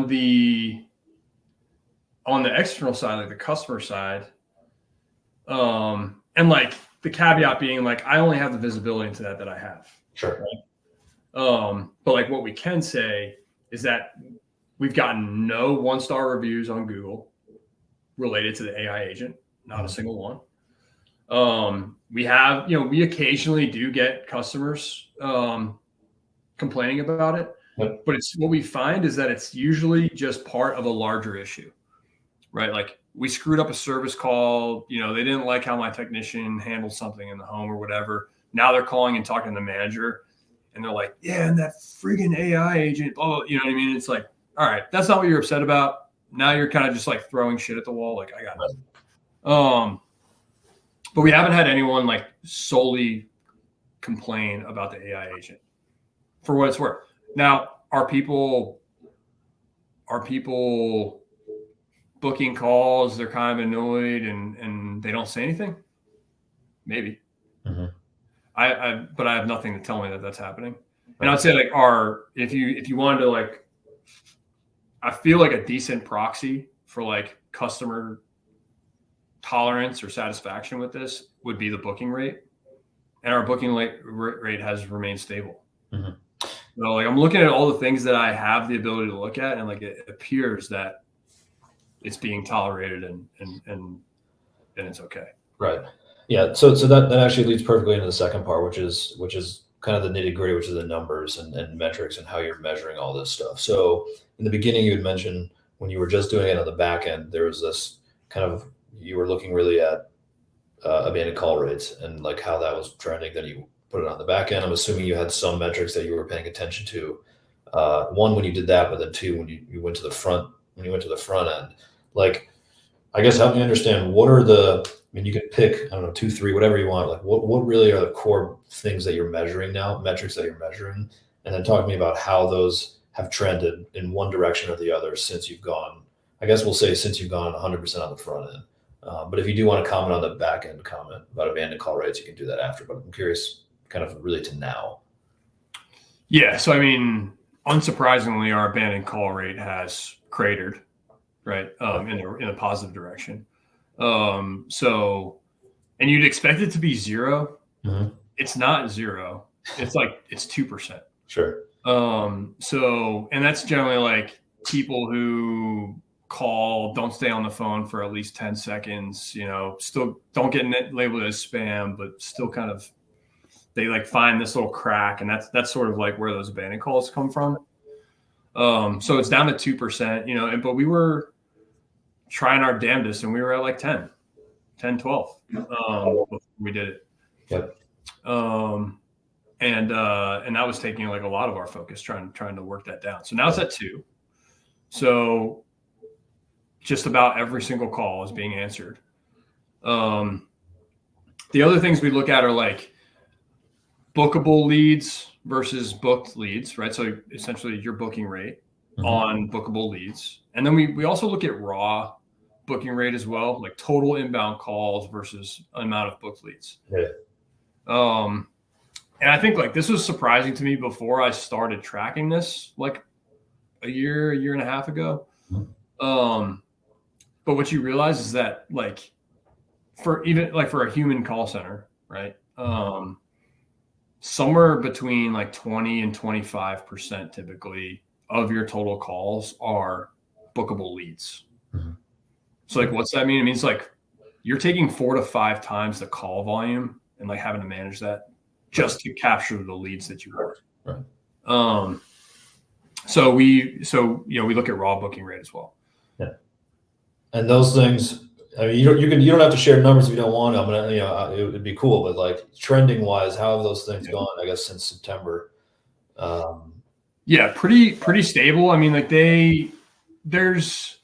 the on the external side, like the customer side, and like the caveat being like, I only have the visibility into that I have. Sure. Right? But like what we can say is that we've gotten no 1-star reviews on Google related to the AI agent, not a single one. We have, we occasionally do get customers complaining about it, but it's what we find is that it's usually just part of a larger issue, right? Like we screwed up a service call, they didn't like how my technician handled something in the home or whatever. Now they're calling and talking to the manager and they're like, yeah, and that friggin' AI agent, blah, blah, you know what I mean? It's like, all right, that's not what you're upset about. Now you're kind of just like throwing shit at the wall. Like I got it. But we haven't had anyone like solely complain about the AI agent for what it's worth. Now, are people booking calls? They're kind of annoyed and they don't say anything. Maybe. Mm-hmm. But I have nothing to tell me that that's happening. And I'd say like if you wanted to like, I feel like a decent proxy for like customer tolerance or satisfaction with this would be the booking rate, and our booking rate has remained stable. Mm-hmm. So like I'm looking at all the things that I have the ability to look at, and like it appears that it's being tolerated and it's okay. Right. Yeah. So that actually leads perfectly into the second part, which is kind of the nitty gritty, which is the numbers and metrics and how you're measuring all this stuff. So in the beginning, you had mentioned when you were just doing it on the back end, there was this kind of, you were looking really at abandoned call rates and like how that was trending. Then you put it on the back end. I'm assuming you had some metrics that you were paying attention to. One, when you did that, but then two, when you went to the front end, like, I guess help me understand you could pick, I don't know, 2, 3, whatever you want. Like what really are the core things that you're measuring now, metrics that you're measuring, and then talk to me about how those have trended in one direction or the other since you've gone, I guess we'll say since you've gone 100% on the front end. But if you do want to comment on the back end comment about abandoned call rates, you can do that after, but I'm curious kind of really to now. Yeah. So, I mean, unsurprisingly, our abandoned call rate has cratered, right? In a positive direction. So, and you'd expect it to be 0. Mm-hmm. It's not 0. It's like, it's 2%. Sure. So, and that's generally like people who call, don't stay on the phone for at least 10 seconds, still don't get labeled as spam, but still kind of, they like find this little crack, and that's sort of like where those abandoned calls come from. So it's down to 2%, but we were trying our damnedest and we were at like 10, 12, before we did it. Yep. And that was taking like a lot of our focus trying to work that down. So now it's at 2. So just about every single call is being answered. The other things we look at are like bookable leads versus booked leads, right? So essentially your booking rate on bookable leads. And then we also look at raw booking rate as well, like total inbound calls versus amount of booked leads. Yeah. And I think like this was surprising to me before I started tracking this, like a year and a half ago. But what you realize is that like for a human call center, right? Somewhere between like 20 and 25% typically of your total calls are bookable leads. Mm-hmm. So like, what's that mean? It means like you're taking 4 to 5 times the call volume and like having to manage that just to capture the leads that you want. Right. So we look at raw booking rate as well. Yeah. And those things, I mean, you don't have to share numbers if you don't want to. I'm gonna, it would be cool, but like trending wise, how have those things gone? I guess since September. Yeah, pretty stable. I mean, like there's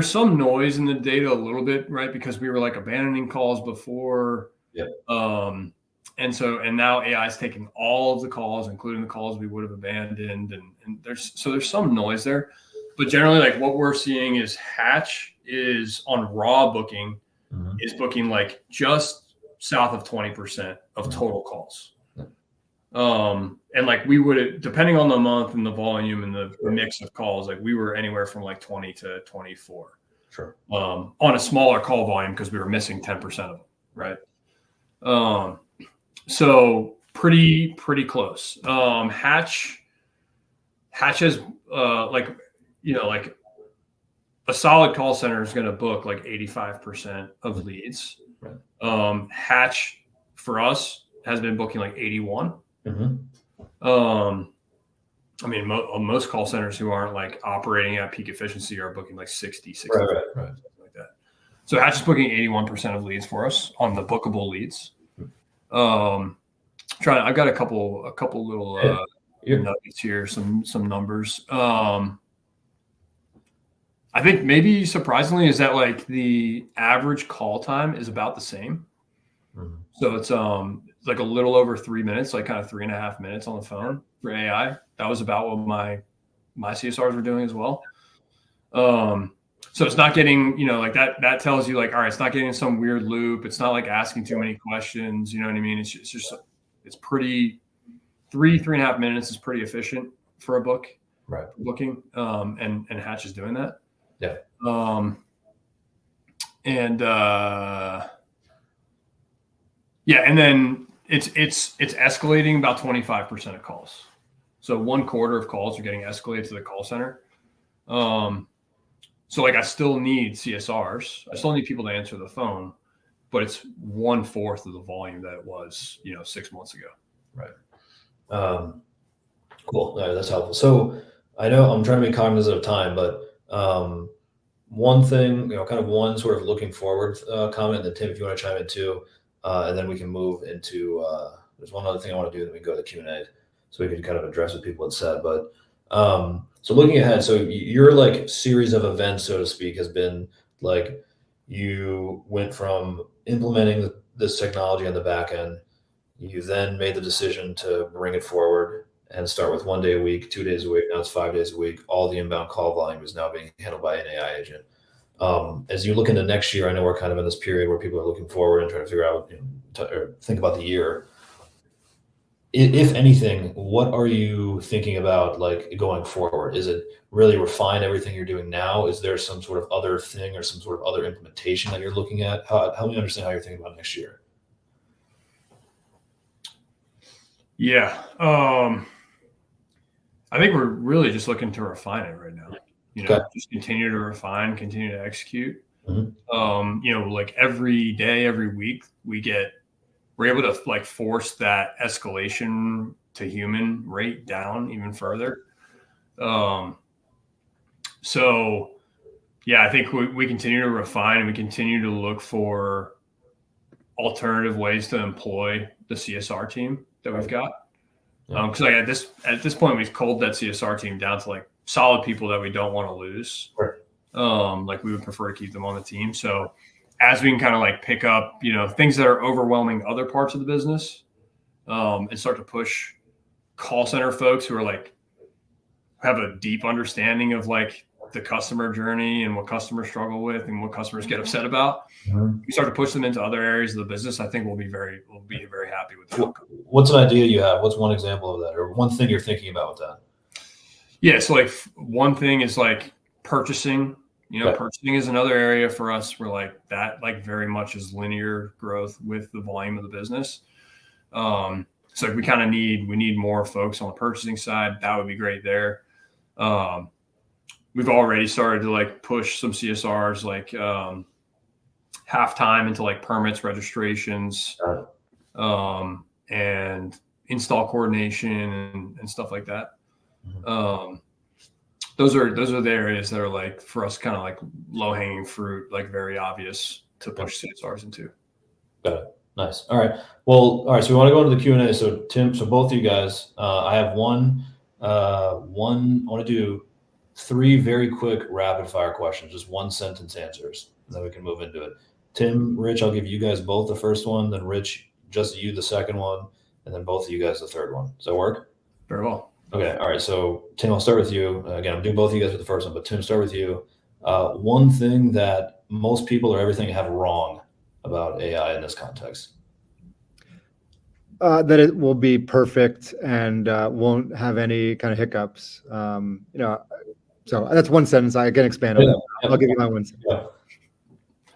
some noise in the data a little bit, right? Because we were like abandoning calls before. Yep. And now AI is taking all of the calls, including the calls we would have abandoned, and there's some noise there. But generally, like what we're seeing is Hatch is on raw booking, is booking like just south of 20% of total calls. And like we would, depending on the month and the volume and the mix of calls, like we were anywhere from like 20 to 24. Sure. On a smaller call volume because we were missing 10% of them, right? So pretty close. Hatch has like a solid call center is going to book like 85% of leads. Right. Hatch for us has been booking like 81. I mean, most call centers who aren't like operating at peak efficiency are booking like 60, Right. something like that. So Hatch is booking 81% of leads for us on the bookable leads. I've got a couple little nuggets here, some numbers. I think maybe surprisingly is that like the average call time is about the same. So it's like a little over 3 minutes, like kind of 3.5 minutes on the phone for AI. That was about what my CSRs were doing as well. So it's not getting, like that tells you like, all right, it's not getting in some weird loop. It's not like asking too many questions. You know what I mean? It's pretty 3.5 minutes is pretty efficient for a book. Right. Booking. And Hatch is doing that. Yeah. And then it's escalating about 25% of calls. So 1/4 of calls are getting escalated to the call center. So like I still need CSRs. I still need people to answer the phone, but it's 1/4 of the volume that it was, 6 months ago. Right. Cool. That's helpful. So I know I'm trying to be cognizant of time, but one thing, kind of one sort of looking forward comment, and then Tim, if you want to chime in too, and then we can move into, there's one other thing I want to do, then we can go to the Q&A so we can kind of address what people had said. But so looking ahead, so your like series of events, so to speak, has been like you went from implementing this technology on the back end, you then made the decision to bring it forward and start with 1 day a week, 2 days a week. Now it's 5 days a week. All the inbound call volume is now being handled by an AI agent. As you look into next year, I know we're kind of in this period where people are looking forward and trying to figure out, or think about the year. If anything, what are you thinking about like going forward? Is it really refine everything you're doing now? Is there some sort of other thing or some sort of other implementation that you're looking at? Help me understand how you're thinking about next year. Yeah. I think we're really just looking to refine it right now. Just continue to refine, continue to execute. Like every day, every week, we're able to like force that escalation to human rate down even further. So yeah, I think we continue to refine and we continue to look for alternative ways to employ the CSR team that we've got. Because like at this point, we've culled that CSR team down to like solid people that we don't want to lose. Right. Like we would prefer to keep them on the team. So as we can kind of like pick up, things that are overwhelming other parts of the business, and start to push call center folks who are like have a deep understanding of like the customer journey and what customers struggle with and what customers get upset about. We start to push them into other areas of the business. I think we'll be very happy with that. What's an idea you have? What's one example of that, or one thing you're thinking about with that? Yeah. So like one thing is like purchasing. Purchasing is another area for us where like that like very much is linear growth with the volume of the business. So like we kind of need more folks on the purchasing side. That would be great there. We've already started to like push some CSRs like halftime into like permits, registrations, and install coordination and stuff like that. Those are the areas that are like for us kind of like low hanging fruit, like very obvious to push CSRs into. Got it. Nice. All right. Well, all right. So we want to go into the Q&A. So Tim, so both of you guys, I have one. I want to do 3 very quick rapid fire questions, just 1 sentence answers, and then we can move into it. Tim, Rich, I'll give you guys both the first one, then Rich, just you the second one, and then both of you guys the third one. Does that work? Very well. Okay. All right. So Tim, I'll start with you. Again, I'm doing both of you guys with the first one, but Tim, start with you. One thing that most people or everything have wrong about AI in this context. That it will be perfect and won't have any kind of hiccups. So that's one sentence. I can expand on that. I'll give you my one sentence. Yeah.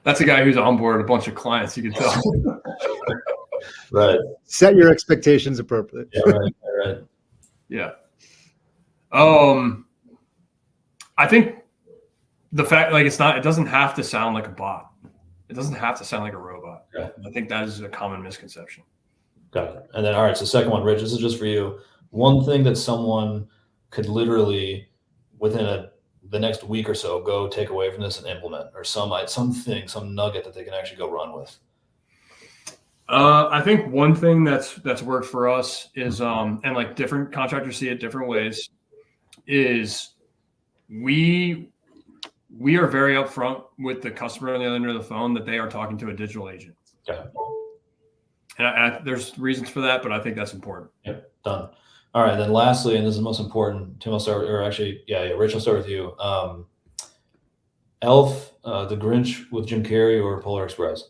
That's a guy who's onboarded a bunch of clients. You can tell. Right. Set your expectations appropriately. Yeah. Right. Yeah. I think the fact, like, it doesn't have to sound like a bot. It doesn't have to sound like a robot. Yeah. I think that is a common misconception. Got it. And then, all right, so second one, Rich, this is just for you. One thing that someone could literally, within the next week or so, go take away from this and implement, or some nugget that they can actually go run with. I think one thing that's worked for us is, and like different contractors see it different ways, is we are very upfront with the customer on the other end of the phone that they are talking to a digital agent. Okay. And there's reasons for that, but I think that's important. Yeah, done. All right, then lastly, and this is the most important, Tim, I'll start, or actually, Rich, I'll start with you. Elf, The Grinch with Jim Carrey, or Polar Express?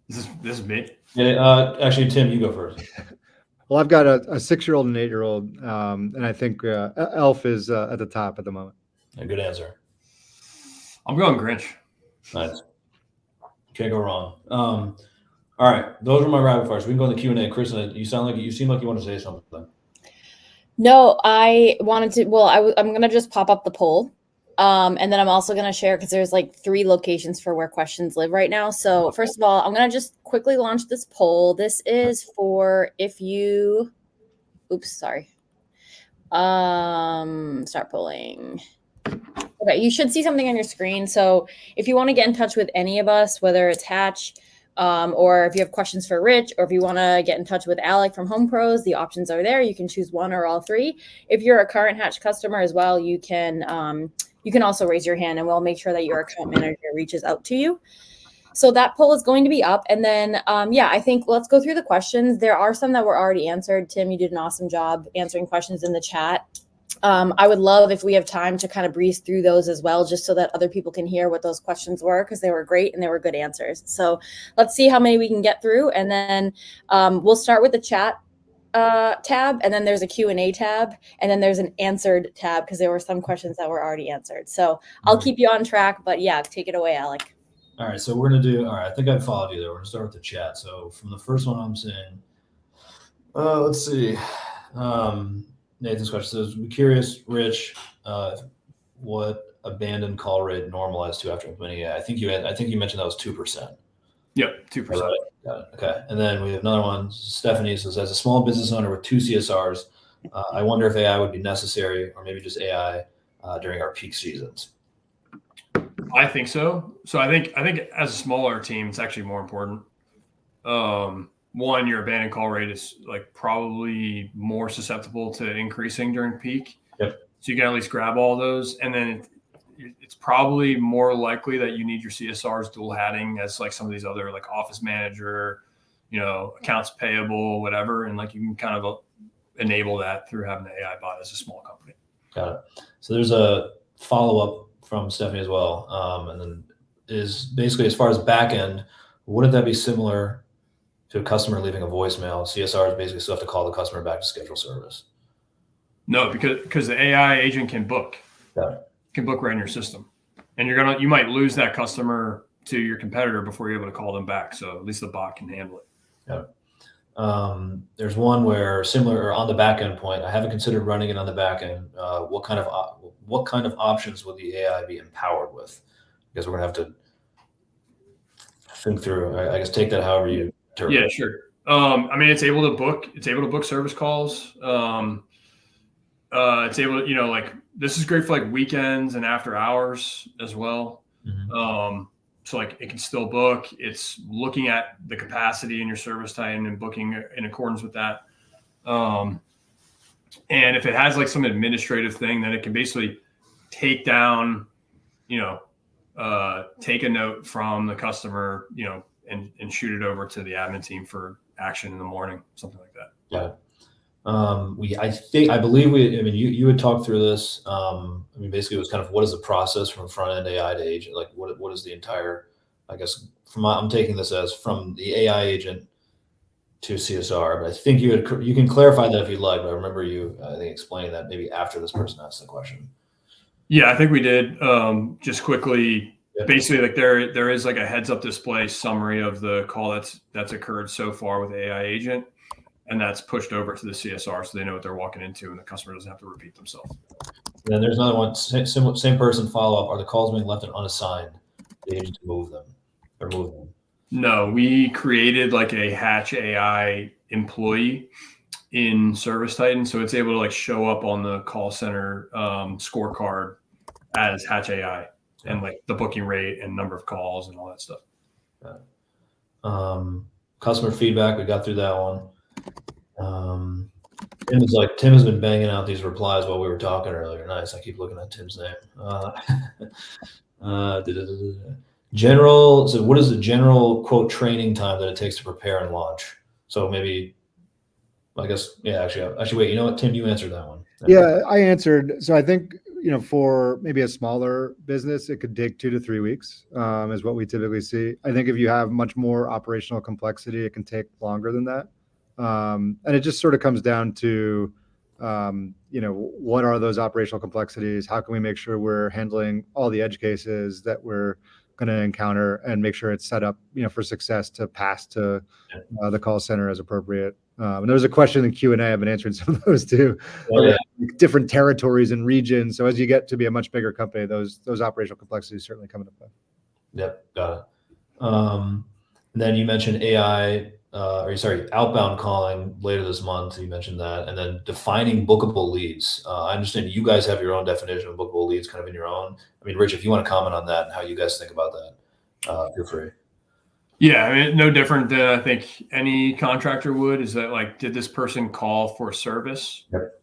This is me. Yeah, actually, Tim, you go first. Well, I've got a 6-year-old and 8-year-old, and I think Elf is at the top at the moment. A good answer. I'm going Grinch. Nice. Can't go wrong. All right, those are my rapid fires. We can go in the Q&A. Kristen, you seem like you want to say something. No, I wanted to. Well, I'm gonna just pop up the poll, and then I'm also gonna share, because there's like 3 locations for where questions live right now. So first of all, I'm gonna just quickly launch this poll. This is for if you. Oops, sorry. Start polling. Okay, you should see something on your screen. So if you want to get in touch with any of us, whether it's Hatch, or if you have questions for Rich, or if you want to get in touch with Alec from Homepros, the options are there. You can choose one or all 3. If you're a current Hatch customer as well, you can also raise your hand, and we'll make sure that your account manager reaches out to you. So that poll is going to be up. And then, I think let's go through the questions. There are some that were already answered. Tim, you did an awesome job answering questions in the chat. I would love if we have time to kind of breeze through those as well, just so that other people can hear what those questions were, because they were great and they were good answers. So let's see how many we can get through. And then we'll start with the chat tab, and then there's a Q&A tab, and then there's an answered tab, because there were some questions that were already answered. So I'll keep you on track, but yeah, take it away, Alec. All right, so we're going to do, all right, I think I followed you there. We're going to start with the chat. So from the first one I'm seeing, let's see. Nathan's question says, I'm curious, Rich, what abandoned call rate normalized to after implementing AI? I think you mentioned that was 2%. Yep, 2%. Right. Got it. Okay. And then we have another one. Stephanie says, as a small business owner with 2 CSRs, I wonder if AI would be necessary, or maybe just AI during our peak seasons. I think so. So I think as a smaller team, it's actually more important. One, your abandoned call rate is like probably more susceptible to increasing during peak. Yep. So you can at least grab all those. And then it's probably more likely that you need your CSRs dual hatting as like some of these other like office manager, accounts payable, whatever. And like you can kind of enable that through having the AI bot as a small company. Got it. So there's a follow-up from Stephanie as well. And then is basically, as far as back end, wouldn't that be similar to a customer leaving a voicemail? CSRs basically still have to call the customer back to schedule service. No, because the AI agent can book. Got it. Can book right in your system, and you might lose that customer to your competitor before you're able to call them back. So at least the bot can handle it. Yeah. There's one where similar, or on the back end point, I haven't considered running it on the back end. What kind of options will the AI be empowered with? Because we're gonna have to think through. I guess take that however you. Yeah, sure. It's able to book service calls. It's able to, this is great for like weekends and after hours as well. Mm-hmm. So like it can still book. It's looking at the capacity in your service time and booking in accordance with that. And if it has like some administrative thing, then it can basically take down, take a note from the customer, and shoot it over to the admin team for action in the morning, something like that. Yeah. You had talked through this. Basically it was kind of, what is the process from front end AI to agent? Like what is the entire I guess I'm taking this as from the AI agent to CSR, but I think you can clarify that if you'd like, but I remember you, I think, explaining that maybe after this person asked the question. Yeah, I think we did. Just quickly, Yep. basically, like there is like a heads up display summary of the call that's occurred so far with AI agent, and that's pushed over to the CSR so they know what they're walking into, and the customer doesn't have to repeat themselves. And then there's another one, same person follow up. Are the calls being left unassigned? The agent to move them or move them? No, we created like a Hatch AI employee in Service Titan, so it's able to like show up on the call center scorecard as Hatch AI and like the booking rate and number of calls and all that stuff. Customer feedback, we got through that one. Tim has been banging out these replies while we were talking earlier. Nice. I keep looking at Tim's name. General. So what is the general quote training time that it takes to prepare and launch? So maybe, I guess, yeah, actually, wait, you know what, Tim, you answered that one. Yeah, I answered. So I think, for maybe a smaller business, it could take 2 to 3 weeks, is what we typically see. I think if you have much more operational complexity, it can take longer than that. And it just sort of comes down to, what are those operational complexities? How can we make sure we're handling all the edge cases that we're going to encounter and make sure it's set up, for success to pass to the call center as appropriate. And there was a question in Q&A. I've been answering some of those too. Different territories and regions. So as you get to be a much bigger company, those operational complexities certainly come into play. Yep, got it. And then you mentioned AI, outbound calling later this month. You mentioned that, and then defining bookable leads. I understand you guys have your own definition of bookable leads, kind of in your own. I mean, Rich, if you want to comment on that and how you guys think about that, feel free. Yeah, I mean, no different than I think any contractor would. Is that like, did this person call for service? Yep.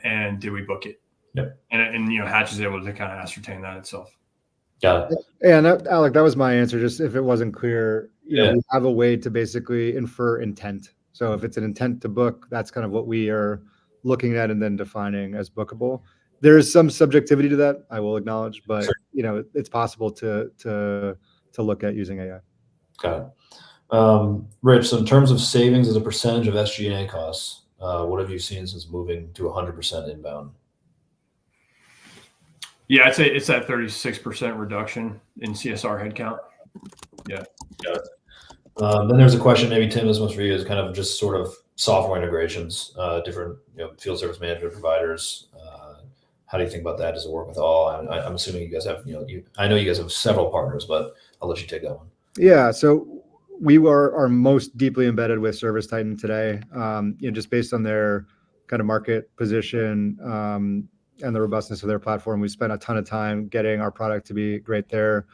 And did we book it? Yep. And Hatch is able to kind of ascertain that itself. Got it. And Alec, that was my answer. Just if it wasn't clear, we have a way to basically infer intent. So if it's an intent to book, that's kind of what we are looking at and then defining as bookable. There is some subjectivity to that, I will acknowledge, but sure, it's possible to look at using AI. Got it. Rich, so in terms of savings as a percentage of SG&A costs, what have you seen since moving to 100% inbound? Yeah, I'd say it's that 36% reduction in CSR headcount. Yeah. Got it. Then there's a question, maybe Tim, this one's for you, is kind of just sort of software integrations, different field service management providers. How do you think about that? Does it work with all? I'm assuming you guys have, I know you guys have several partners, but I'll let you take that one. Yeah, so we are most deeply embedded with Service Titan today, just based on their kind of market position and the robustness of their platform. We spent a ton of time getting our product to be great there.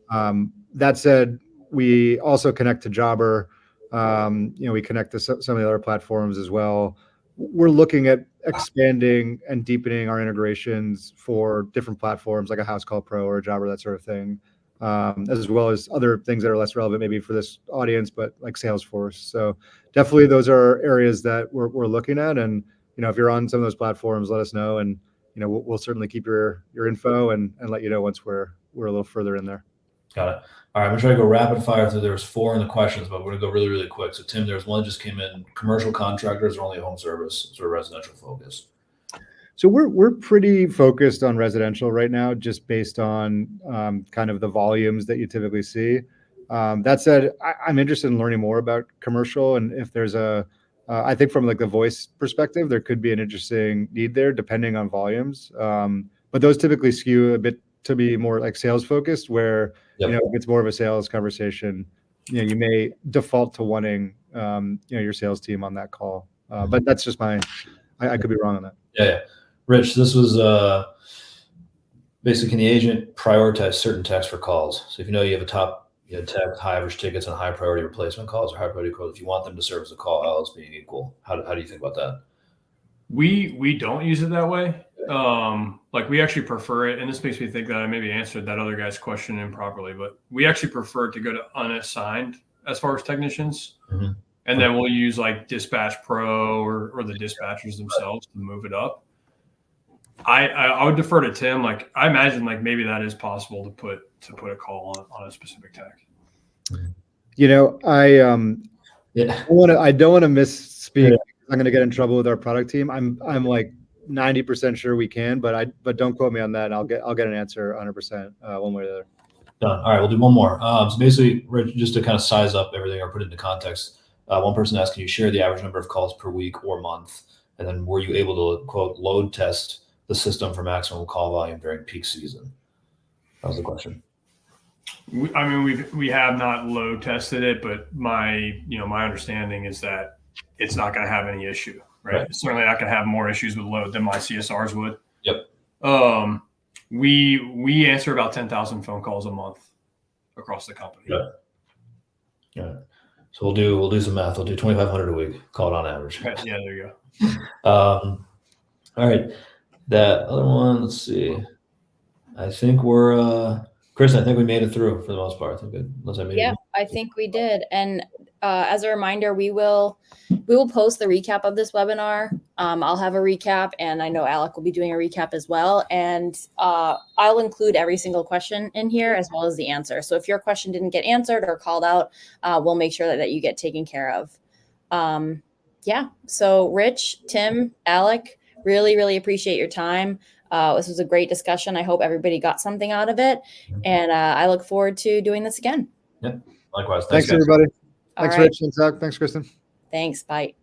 That said, we also connect to Jobber. We connect to some of the other platforms as well. We're looking at expanding and deepening our integrations for different platforms like a House Call Pro or a Jobber, that sort of thing. As well as other things that are less relevant maybe for this audience, but like Salesforce. So definitely those are areas that we're looking at. And, if you're on some of those platforms, let us know. And, we'll certainly keep your info and let you know once we're a little further in there. Got it. All right, I'm going to try to go rapid fire through. There's 4 in the questions, but we're going to go really, really quick. So Tim, there's one that just came in. Commercial contractors or only home service, sort of residential focus? So we're pretty focused on residential right now, just based on kind of the volumes that you typically see. That said, I'm interested in learning more about commercial, and if there's I think from like the voice perspective, there could be an interesting need there depending on volumes. But those typically skew a bit to be more like sales focused, where if it's more of a sales conversation, you may default to wanting your sales team on that call. But that's just I could be wrong on that. Yeah. Rich, this was basically, can the agent prioritize certain texts for calls? So if you have a top text, high average tickets, and high priority replacement calls or high priority calls, if you want them to service a call, all else being equal, how do you think about that? We don't use it that way. Like we actually prefer it, and this makes me think that I maybe answered that other guy's question improperly, but we actually prefer to go to unassigned as far as technicians. Mm-hmm. And then we'll use like Dispatch Pro or the dispatchers themselves to move it up. I would defer to Tim. Like I imagine like maybe that is possible to put a call on a specific tag. You know, I don't want to misspeak. Yeah. I'm going to get in trouble with our product team. I'm like 90% sure we can, but don't quote me on that. I'll get an answer 100% one way or the other. Done. All right, we'll do one more. So basically, Rich, just to kind of size up everything or put it into context, one person asked, can you share the average number of calls per week or month? And then were you able to, quote, load test the system for maximum call volume during peak season? That was the question. I mean, we have not load tested it, but my understanding is that it's not going to have any issue, right? It's certainly not going to have more issues with load than my CSRs would. Yep. We answer about 10,000 phone calls a month across the company. Yeah. So we'll do some math. We'll do 2,500 a week. Call it on average. Yeah, there you go. All right. That other one. Let's see. I think we're Chris. I think we made it through for the most part. I think we did. And as a reminder, we will post the recap of this webinar. I'll have a recap, and I know Alec will be doing a recap as well. And I'll include every single question in here as well as the answer. So if your question didn't get answered or called out, we'll make sure that you get taken care of. So Rich, Tim, Alec, really, really appreciate your time. This was a great discussion. I hope everybody got something out of it. And I look forward to doing this again. Yep. Likewise. Thanks everybody. Thanks, Rich. Thanks, Zach. Thanks, Kristen. Thanks. Bye.